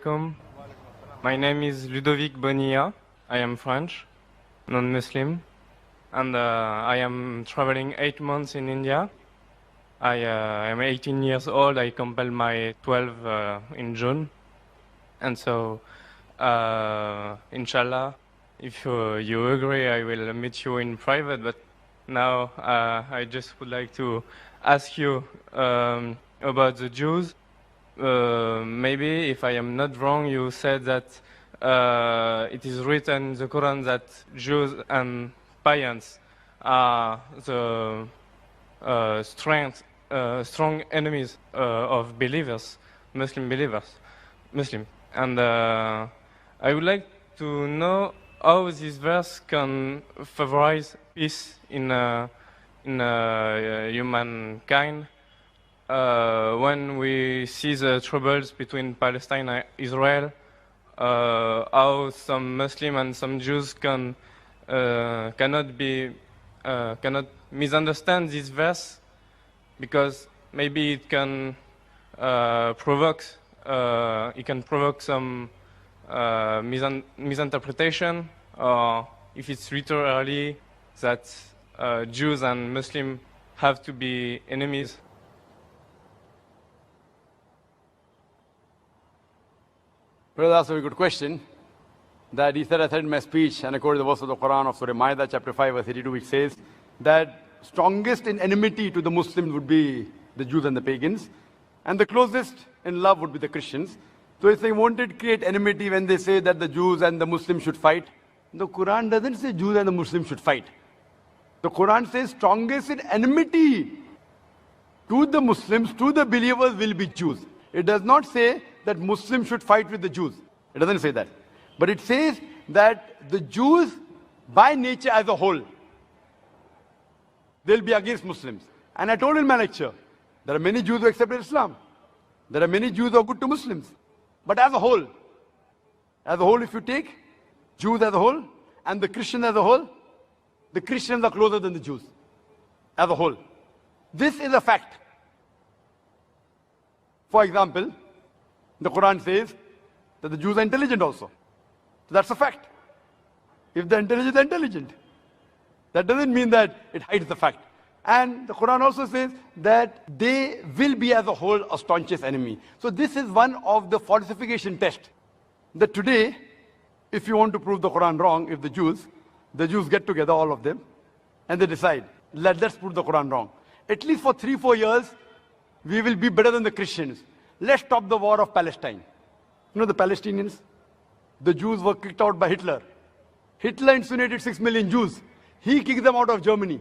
Assalamualaikum. My name is Ludovic Bonilla. I am French, non-Muslim, and I am traveling 8 months in India. I am 18 years old. I completed my 12 in June, and so inshallah, if you agree, I will meet you in private. But now I just would like to ask you about the Jews. Maybe, if I am not wrong, you said that it is written in the Quran that Jews and pagans are the strong enemies of believers, Muslim believers, And I would like to know how this verse can favorize peace in humankind. When we see the troubles between Palestine and Israel, how some Muslim and some Jews cannot misunderstand this verse, because maybe it can provoke some misinterpretation, or if it's literally that Jews and Muslims have to be enemies. Brother, that's a very good question. That he said, I said in my speech, and according to the verse of the Quran of Surah Ma'idah, chapter 5, verse 82, which says that strongest in enmity to the Muslims would be the Jews and the pagans, and the closest in love would be the Christians. So if they wanted to create enmity when they say that the Jews and the Muslims should fight, the Quran doesn't say Jews and the Muslims should fight. The Quran says strongest in enmity to the Muslims, to the believers, will be Jews. It does not say that Muslims should fight with the Jews. It doesn't say that. But it says that the Jews, by nature as a whole, they'll be against Muslims. And I told in my lecture, there are many Jews who accepted Islam. There are many Jews who are good to Muslims. But as a whole, if you take Jews as a whole and the Christians as a whole, the Christians are closer than the Jews as a whole. This is a fact. For example, the Quran says that the Jews are intelligent also. So that's a fact. If they're intelligent, they're intelligent. That doesn't mean that it hides the fact. And the Quran also says that they will be as a whole a staunchest enemy. So this is one of the falsification tests. That today, if you want to prove the Quran wrong, if the Jews get together, all of them, and they decide, let's prove the Quran wrong. At least for 3-4 years, we will be better than the Christians. Let's stop the war of Palestine. You know the Palestinians? The Jews were kicked out by Hitler. Hitler incinerated 6 million Jews. He kicked them out of Germany.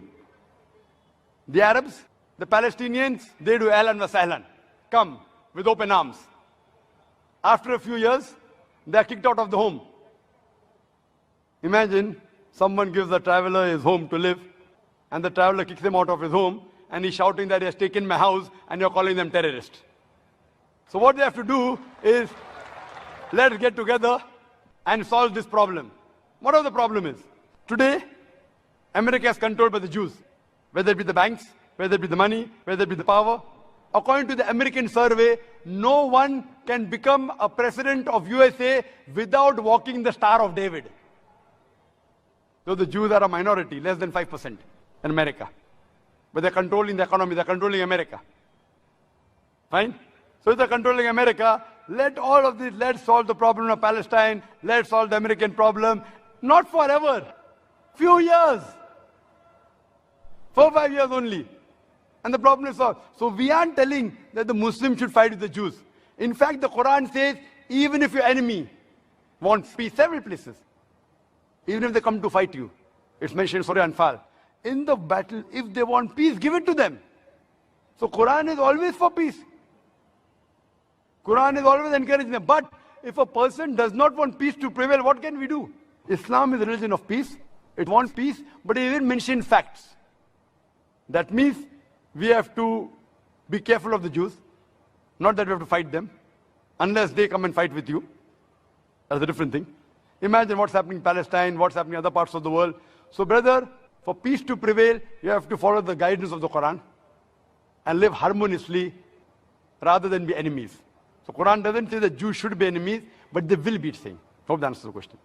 The Arabs, the Palestinians, they do ahlan wa sahlan. Come with open arms. After a few years, they are kicked out of the home. Imagine someone gives a traveler his home to live, and the traveler kicks him out of his home, and he's shouting that he has taken my house, and you're calling them terrorists. So what they have to do is, let's get together and solve this problem. Whatever the problem is. Today, America is controlled by the Jews. Whether it be the banks, whether it be the money, whether it be the power. According to the American survey, no one can become a president of USA without walking the Star of David. So the Jews are a minority, less than 5% in America. But they're controlling the economy, they're controlling America. Fine? So if they're controlling America, let all of this, let's solve the problem of Palestine, let's solve the American problem. Not forever. Few years. 4-5 years only. And the problem is solved. So we aren't telling that the Muslims should fight with the Jews. In fact, the Quran says, even if your enemy wants peace, several places, even if they come to fight you, it's mentioned in Surah Anfal, in the battle, if they want peace, give it to them. So Quran is always for peace. Quran is always encouraging them. But if a person does not want peace to prevail, what can we do? Islam is a religion of peace. It wants peace, but it even mentions facts. That means we have to be careful of the Jews. Not that we have to fight them, unless they come and fight with you. That's a different thing. Imagine what's happening in Palestine, what's happening in other parts of the world. So brother, for peace to prevail, you have to follow the guidance of the Quran and live harmoniously rather than be enemies. So Quran doesn't say that Jews should be enemies, but they will be the same. Hope that answers the question.